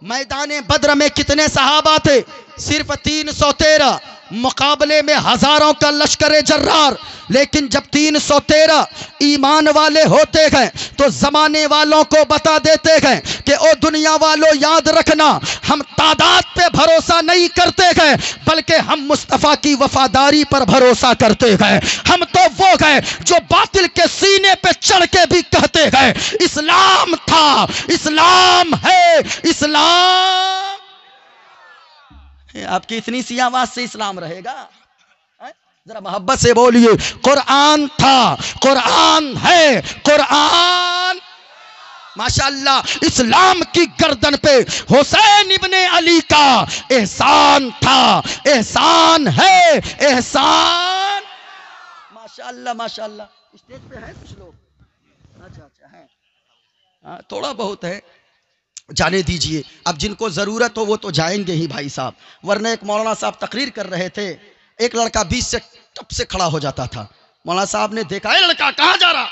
میدان بدر میں کتنے صحابہ تھے؟ صرف 313، مقابلے میں ہزاروں کا لشکر جرار. لیکن جب 313 ایمان والے ہوتے گئے تو زمانے والوں کو بتا دیتے گئے کہ او دنیا والوں یاد رکھنا، ہم تعداد پہ بھروسہ نہیں کرتے گئے بلکہ ہم مصطفیٰ کی وفاداری پر بھروسہ کرتے گئے. ہم تو وہ گئے جو باطل کے سینے پہ چڑھ کے بھی کہتے گئے اسلام تھا، اسلام ہے، اسلام. آپ کی اتنی سی آواز سے اسلام رہے گا؟ ذرا محبت سے بولیے، قرآن تھا، قرآن ہے، قرآن. ماشاءاللہ اسلام کی گردن پہ حسین ابن علی کا احسان تھا، احسان ہے، احسان. ماشاءاللہ ماشاءاللہ. اسٹیج پہ ہیں کچھ لوگ؟ اچھا ہیں، تھوڑا بہت ہے، جانے دیجئے. اب جن کو ضرورت ہو وہ تو جائیں گے ہی بھائی صاحب. ورنہ ایک مولانا صاحب تقریر کر رہے تھے، ایک لڑکا 20 سے ٹپ سے کھڑا ہو جاتا تھا. مولانا صاحب نے دیکھا، اے لڑکا کہاں جا رہا؟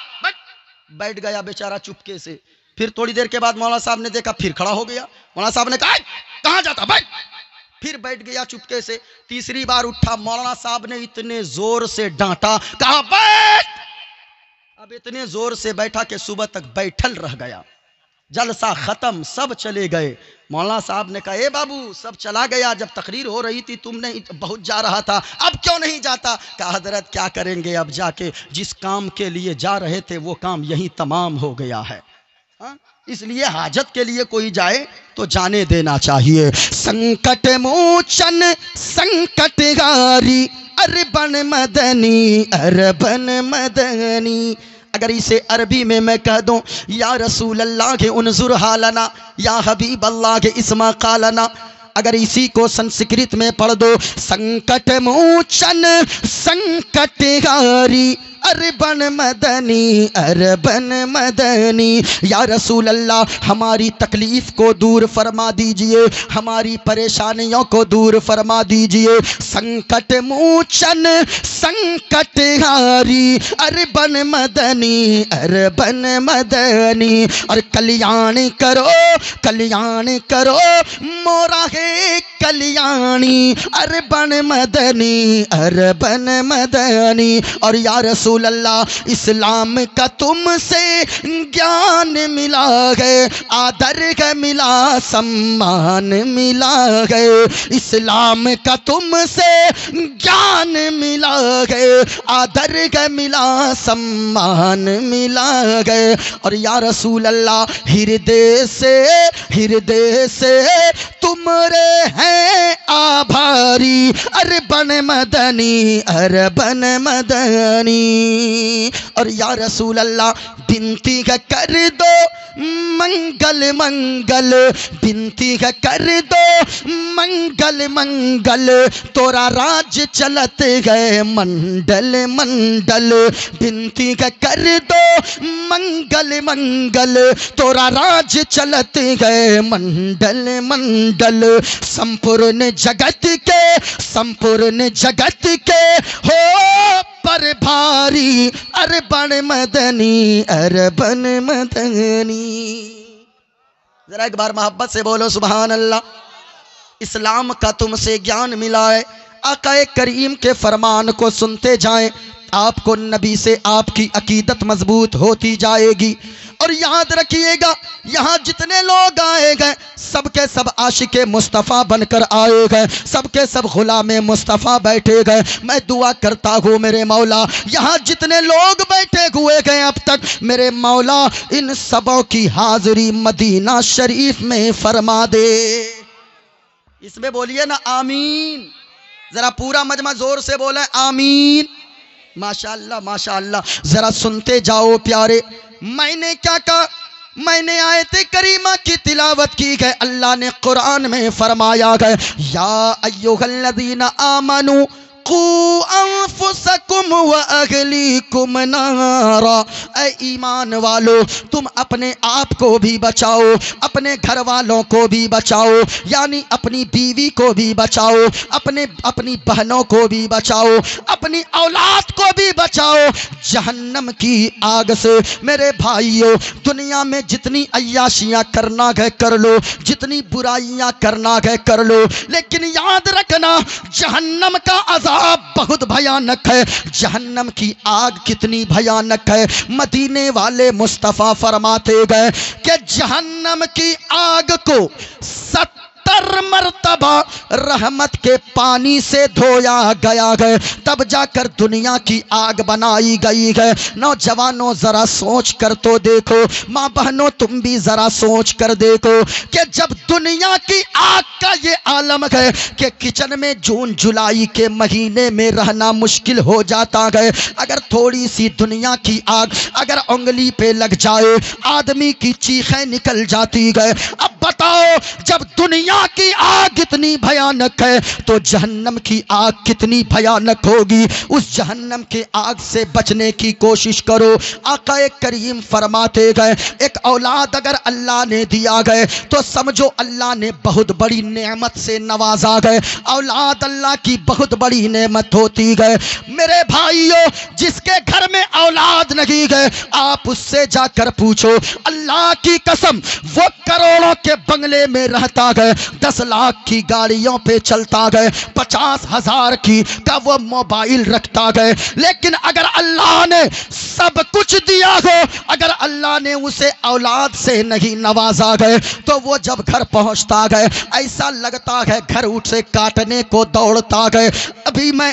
بیٹھ گیا بیچارہ چپکے سے. پھر تھوڑی دیر کے بعد مولانا صاحب نے دیکھا، پھر کھڑا ہو گیا. مولانا صاحب نے کہا کہاں جاتا؟ بیٹھ. پھر بیٹھ گیا چپکے سے. تیسری بار اٹھا، مولانا صاحب نے اتنے زور سے ڈانٹا، کہا بیٹھ. اب اتنے زور سے بیٹھا کہ صبح تک بیٹھل رہ گیا. جلسہ ختم، سب چلے گئے. مولانا صاحب نے کہا اے بابو سب چلا گیا، جب تقریر ہو رہی تھی تم نے بہت جا رہا تھا، اب کیوں نہیں جاتا؟ کہا حضرت کیا کریں گے، اب جا کے جس کام کے لیے جا رہے تھے وہ کام یہی تمام ہو گیا ہے. اس لیے حاجت کے لیے کوئی جائے تو جانے دینا چاہیے. سنکٹ موچن سنکٹ غاری اربن مدنی اربن مدنی. اگر اسے عربی میں کہہ دوں یا رسول اللہ کے انظر حالنا، یا حبیب اللہ کے اسما قالنا، اگر اسی کو سنسکرت میں پڑھ دو، سنکٹ موچن سنکٹ غاری اربن مدنی اربن مدنی. یا رسول اللہ ہماری تکلیف کو دور فرما دیجئے، ہماری پریشانیوں کو دور فرما دیجئے. سنکٹ موچن سنکٹ ہاری اربن مدنی اربن مدنی. اور کلیان کرو مورا ہے کلیانی اربن مدنی اربن مدنی. اور یا رسول اللہ اسلام کا تم سے گیان ملا ہے، آدر کا ملا، سمان ملا ہے. اسلام کا تم سے گیان ملا ہے، آدر کا ملا، سمان ملا ہے. اور یا رسول اللہ ہردے سے تمہارے ہیں آبھاری اربن مدنی اربن مدنی. اور یا رسول اللہ بنتی کا کر دو منگل منگل، بنتی کا کر دو منگل منگل، تورا راج چلت گئے منڈل منڈل. بنتی کا کر دو منگل منگل، تورا راج چلت گئے منڈل منڈل. سمپورن جگت کے ہو پر بھاری اربن مدنی اربن مدنی. ذرا ایک بار محبت سے بولو سبحان اللہ. اسلام کا تم سے گیان ملا ہے، آقا کریم کے فرمان کو سنتے جائیں، آپ کو نبی سے آپ کی عقیدت مضبوط ہوتی جائے گی. اور یاد رکھیے گا یہاں جتنے لوگ آئے گئے سب کے سب عاشق مصطفیٰ بن کر آئے گئے، سب کے سب غلام مصطفیٰ بیٹھے گئے. میں دعا کرتا ہوں میرے مولا یہاں جتنے لوگ بیٹھے ہوئے گئے اب تک، میرے مولا ان سبوں کی حاضری مدینہ شریف میں فرما دے. اس میں بولیے نا آمین. ذرا پورا مجمع زور سے بولے آمین. ماشاءاللہ ماشاءاللہ. ذرا سنتے جاؤ پیارے. میں نے کیا کہا؟ میں نے آیت کریمہ کی تلاوت کی گئے. اللہ نے قرآن میں فرمایا گئے یا ایھا الذین آمنوا قوا انفسکم واہلیکم نارا، اے ایمان والو تم اپنے آپ کو بھی بچاؤ، اپنے گھر والوں کو بھی بچاؤ، یعنی اپنی بیوی کو بھی بچاؤ، اپنی بہنوں کو بھی بچاؤ، اپنی اولاد کو بھی بچاؤ جہنم کی آگ سے۔ میرے بھائیو، دنیا میں جتنی عیاشیاں کرنا گئے کر لو، جتنی برائیاں کرنا گئے کر لو، لیکن یاد رکھنا جہنم کا عذاب بہت بھیانک ہے۔ جہنم کی آگ کتنی بھیانک ہے، مدینے والے مصطفیٰ فرماتے گئے کہ جہنم کی آگ کو 70 مرتبہ رحمت کے پانی سے دھویا گیا ہے، تب جا کر دنیا کی آگ بنائی گئی ہے۔ نوجوانوں ذرا سوچ کر تو دیکھو، ماں بہنوں تم بھی ذرا سوچ کر دیکھو کہ جب دنیا کی آگ کا یہ عالم ہے کہ کچن میں جون جولائی کے مہینے میں رہنا مشکل ہو جاتا ہے، اگر تھوڑی سی دنیا کی آگ اگر انگلی پہ لگ جائے آدمی کی چیخیں نکل جاتی ہے۔ اب بتاؤ جب دنیا کی آگ اتنی بھیانک ہے تو جہنم کی آگ کتنی بھیانک ہوگی۔ اس جہنم کے آگ سے بچنے کی کوشش کرو۔ آقا کریم فرماتے گئے ایک اولاد اگر اللہ نے دیا گئے تو سمجھو اللہ نے بہت بڑی نعمت سے نوازا گئے۔ اولاد اللہ کی بہت بڑی نعمت ہوتی گئے۔ میرے بھائیو، جس کے گھر میں اولاد نہیں گئے آپ اس سے جا کر پوچھو، اللہ کی قسم وہ کروڑوں کے بنگلے میں رہتا گئے، 10 لاکھ کی گاڑیوں پہ چلتا گئے، 50,000 کی کا وہ موبائل رکھتا گئے، لیکن اگر اللہ نے سب کچھ دیا ہو، اگر اللہ نے اسے اولاد سے نہیں نوازا گئے تو وہ جب گھر پہنچتا گئے ایسا لگتا ہے گھر اٹھ سے کاٹنے کو دوڑتا گئے۔ ابھی میں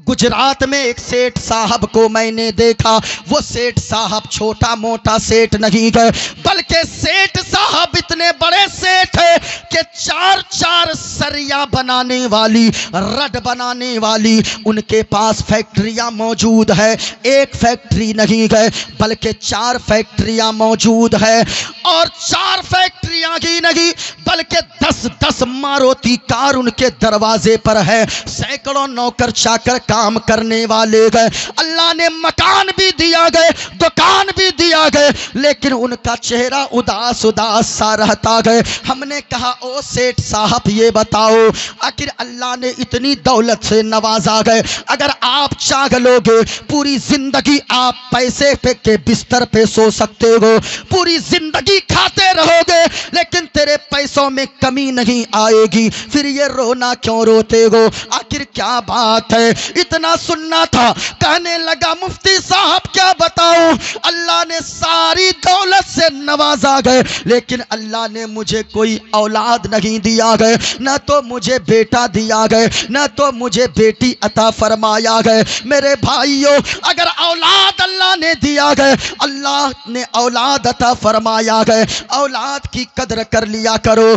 گجرات میں ایک سیٹ صاحب کو میں نے دیکھا، وہ سیٹ صاحب چھوٹا موٹا سیٹ نہیں گئے بلکہ سیٹ صاحب اتنے بڑے سیٹ ہے کہ 4 سریا بنانے والی، رڈ بنانے والی ان کے پاس فیکٹریاں موجود ہے۔ ایک فیکٹری نہیں گئے بلکہ 4 فیکٹریاں موجود ہے، اور 4 فیکٹریاں ہی نہیں بلکہ 10 ماروتی کار ان کے دروازے پر ہے، سینکڑوں نوکر چاکر کام کرنے والے گئے۔ اللہ نے مکان بھی دیا گئے، دکان بھی دیا گئے، لیکن ان کا چہرہ اداس سا رہتا گئے۔ ہم نے کہا او سیٹ صاحب یہ بتاؤ آخر اللہ نے اتنی دولت سے نوازا گئے، اگر آپ چاہ لو گے پوری زندگی آپ پیسے پہ کے بستر پہ سو سکتے ہو، پوری زندگی کھاتے رہو گے لیکن تیرے پیسوں میں کمی نہیں آئے گی، پھر یہ رونا کیوں روتے ہو؟ آخر کیا بات ہے؟ اتنا سننا تھا۔ کہنے لگا مفتی صاحب کیا بتاؤں، اللہ نے ساری دولت سے نوازا گئے لیکن اللہ نے مجھے کوئی اولاد نہیں دیا گئے، نہ تو مجھے بیٹا دیا گئے نہ تو مجھے بیٹی عطا فرمایا گئے۔ میرے بھائیو، اگر اولاد اللہ نے دیا گئے، اللہ نے اولاد عطا فرمایا گئے، اولاد کی قدر کر لیا کرو۔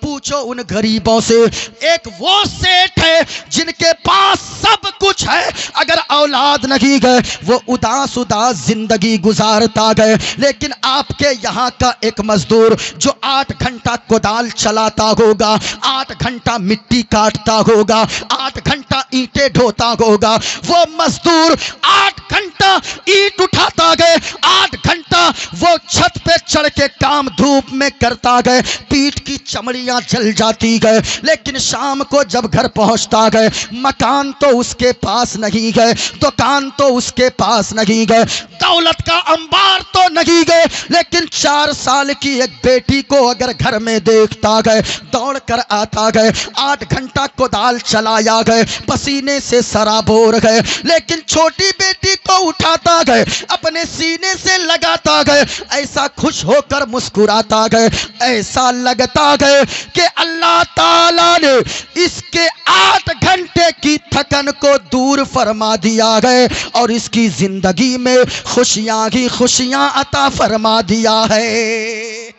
پوچھو ان غریبوں سے، ایک وہ سیٹ ہے جن کے پاس سب کچھ ہے، اگر اولاد نہیں گئے وہ اداس زندگی گزارتا گئے، لیکن آپ کے یہاں کا ایک مزدور جو 8 گھنٹہ کدال چلاتا ہوگا، 8 گھنٹہ مٹی کاٹتا ہوگا، 8 گھنٹہ اینٹیں ڈھوتا ہوگا، وہ مزدور 8 گھنٹہ اینٹ اٹھاتا گئے، 8 گھنٹہ وہ چھت پہ چڑھ کے کام دھوپ میں کرتا گئے، پیٹ کی چمڑیاں جل جاتی گئے، لیکن شام کو جب گھر پہنچتا گئے مکان تو اس کے پاس نہیں گئے، دکان تو اس کے پاس نہیں گئے، دولت کا انبار تو نہیں گئے، لیکن 4 سال کی ایک بیٹی کو اگر گھر میں دیکھتا گئے دوڑ کر آتا گئے، 8 گھنٹہ کدال چلایا گئے، پسینے سے سرابور گئے، لیکن چھوٹی بیٹی کو اٹھاتا گئے، اپنے سینے سے لگاتا گئے، ایسا خوش ہو کر مسکراتا گئے، ایسا لگتا گئے کہ اللہ تعالیٰ نے اس کے 8 گھنٹے کی تھکن کو دور فرما دیا گئے اور اس کی زندگی میں خوشیاں ہی خوشیاں عطا فرما دیا ہے۔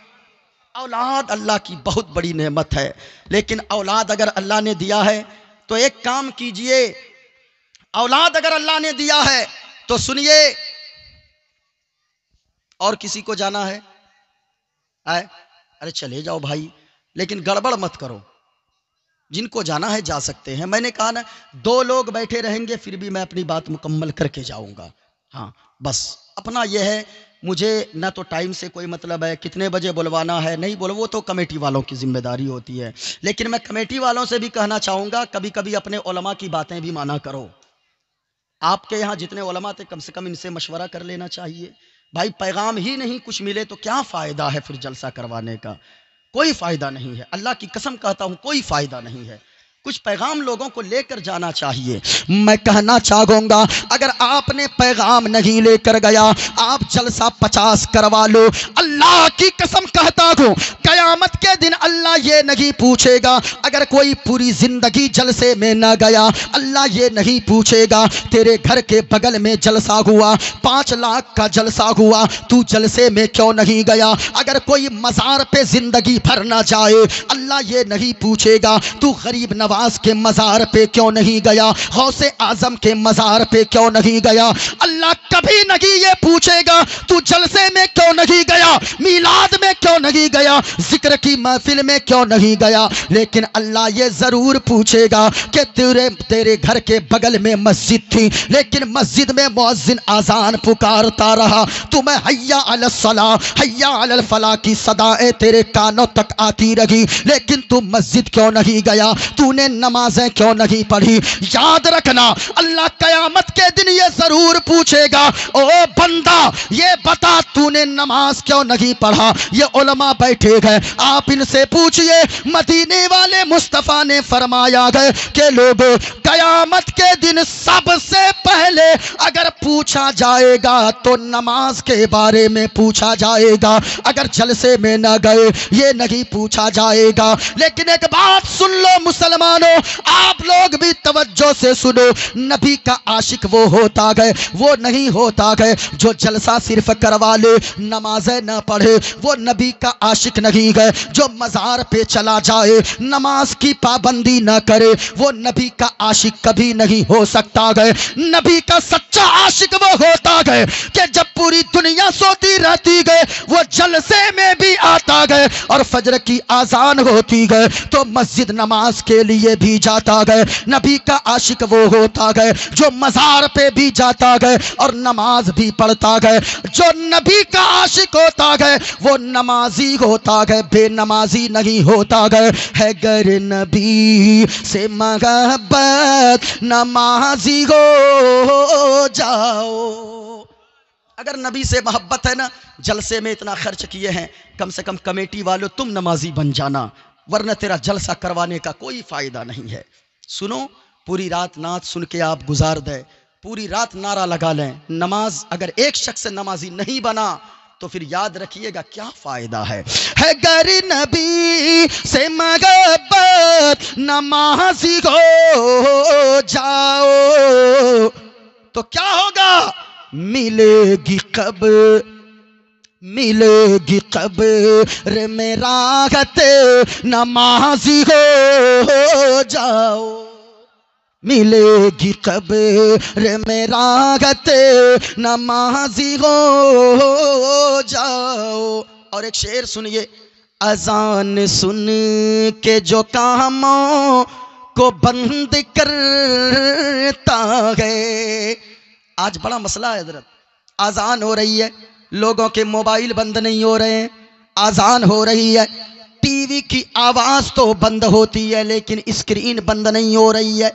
اولاد اللہ کی بہت بڑی نعمت ہے، لیکن اولاد اگر اللہ نے دیا ہے تو ایک کام کیجئے، اولاد اگر اللہ نے دیا ہے تو سنیے، اور کسی کو جانا ہے ارے چلے جاؤ بھائی، لیکن گڑبڑ مت کرو، جن کو جانا ہے جا سکتے ہیں. میں نے کہا نا 2 لوگ بیٹھے رہیں گے پھر بھی میں اپنی بات مکمل کر کے جاؤں گا. ہاں بس اپنا یہ ہے، مجھے نہ تو ٹائم سے کوئی مطلب ہے، کتنے بجے بلوانا ہے نہیں بولو، وہ تو کمیٹی والوں کی ذمہ داری ہوتی ہے. لیکن میں کمیٹی والوں سے بھی کہنا چاہوں گا کبھی کبھی اپنے علماء کی باتیں بھی مانا کرو. آپ کے یہاں جتنے علماء تھے کم سے کم ان سے مشورہ کر لینا چاہیے. بھائی پیغام ہی نہیں کچھ ملے تو کیا فائدہ ہے پھر جلسہ کروانے کا؟ کوئی فائدہ نہیں ہے، اللہ کی قسم کہتا ہوں کوئی فائدہ نہیں ہے. کچھ پیغام لوگوں کو لے کر جانا چاہیے. میں کہنا چاہوں گا اگر آپ نے پیغام نہیں لے کر گیا، آپ جلسہ 50 کروا لو، اللہ کی قسم کہتا ہوں قیامت کے دن اللہ یہ نہیں پوچھے گا. اگر کوئی پوری زندگی جلسے میں نہ گیا، اللہ یہ نہیں پوچھے گا تیرے گھر کے بغل میں جلسہ ہوا، 5 لاکھ کا جلسہ ہوا، تو جلسے میں کیوں نہیں گیا؟ اگر کوئی مزار پہ زندگی بھر نہ جائے، اللہ یہ نہیں پوچھے گا تو غریب نواز کے مزار پہ کیوں نہیں گیا، غوث اعظم کے مزار پہ کیوں نہیں گیا. اللہ کبھی نہیں یہ پوچھے گا تو جلسے میں کیوں نہیں گیا، میلاد میں کیوں نہیں گیا، ذکر کی محفل میں کیوں نہیں گیا. لیکن اللہ یہ ضرور پوچھے گا کہ تیرے گھر کے بغل میں مسجد تھی لیکن مسجد میں مؤذن اذان پکارتا رہا، تمہیں حیا علی الصلاۃ حیا علی الفلاح کی صدائیں تیرے کانوں تک آتی رہی لیکن تم مسجد کیوں نہیں گیا، تو نے نمازیں کیوں نہیں پڑھی. یاد رکھنا اللہ قیامت کے دن یہ ضرور پوچھے گا او بندہ یہ بتا تو نے نماز کیوں نہیں پڑھا. یہ علماء بیٹھے گئے، آپ ان سے پوچھئے. مدینے والے مصطفیٰ نے فرمایا گئے کہ لوگوں قیامت کے دن سب سے پہلے اگر پوچھا جائے گا تو نماز کے بارے میں پوچھا جائے گا. اگر جلسے میں نہ گئے یہ نہیں پوچھا جائے گا. لیکن ایک بات سن لو مسلمانوں، آپ لوگ بھی توجہ سے سنو، نبی کا عاشق وہ ہوتا گئے، وہ نہیں ہوتا گئے جو جلسہ صرف کروا لے نمازیں نہ پڑھے. وہ نبی کا عاشق نہیں گئے جو مزار پہ چلا جائے نماز کی پابندی نہ کرے. وہ نبی کا عاشق کبھی نہیں ہو سکتا گئے. نبی کا سچا عاشق وہ ہوتا گئے کہ جب پوری دنیا سوتی رہتی گئے وہ جلسے میں بھی آتا گئے، اور فجر کی اذان ہوتی گئے تو مسجد نماز کے لیے بھی جاتا گئے. نبی کا عاشق وہ ہوتا گئے جو مزار پہ بھی جاتا گئے اور نماز بھی پڑھتا گئے. جو نبی کا عاشق ہوتا گئے وہ نمازی ہوتا گئے، بے نمازی نہیں ہوتا گئے. ہے گر نبی سے محبت نمازی ہو جاؤ. اگر نبی سے محبت ہے نا، جلسے میں اتنا خرچ کیے ہیں، کم سے کم کمیٹی والوں تم نمازی بن جانا، ورنہ تیرا جلسہ کروانے کا کوئی فائدہ نہیں ہے. سنو، پوری رات نعت سن کے آپ گزار دیں، پوری رات نعرہ لگا لیں، نماز اگر ایک شخص نمازی نہیں بنا تو پھر یاد رکھیے گا کیا فائدہ ہے. ہے گر نبی سے محبت نمازی ہو جاؤ تو کیا ہوگا؟ ملے گی قبر میں راحت نمازی ہو جاؤ. ملے گی قبر میں راحت نمازی ہو جاؤ. اور ایک شعر سنیے، اذان سن کے جو کاموں کو بند کرتا ہے. آج بڑا مسئلہ ہے حضرت، اذان ہو رہی ہے، لوگوں کے موبائل بند نہیں ہو رہے ہیں، اذان ہو رہی ہے، ٹی وی کی آواز تو بند ہوتی ہے لیکن اسکرین بند نہیں ہو رہی ہے.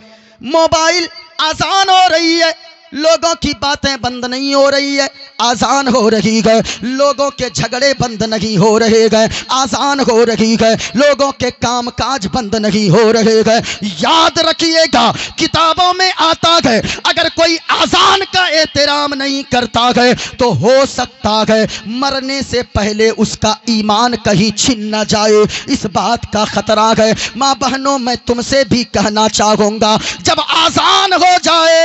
موبائل اذان ہو رہی ہے، لوگوں کی باتیں بند نہیں ہو رہی ہے، آزان ہو رہی ہے. لوگوں کے جھگڑے بند نہیں ہو رہے گئے، آزان ہو رہی ہے. لوگوں کے کام کاج بند نہیں ہو رہے گئے. یاد رکھیے گا کتابوں میں آتا ہے اگر کوئی آزان کا احترام نہیں کرتا ہے تو ہو سکتا ہے مرنے سے پہلے اس کا ایمان کہیں چھن نہ جائے. اس بات کا خطرہ ہے. ماں بہنوں میں تم سے بھی کہنا چاہوں گا جب آزان ہو جائے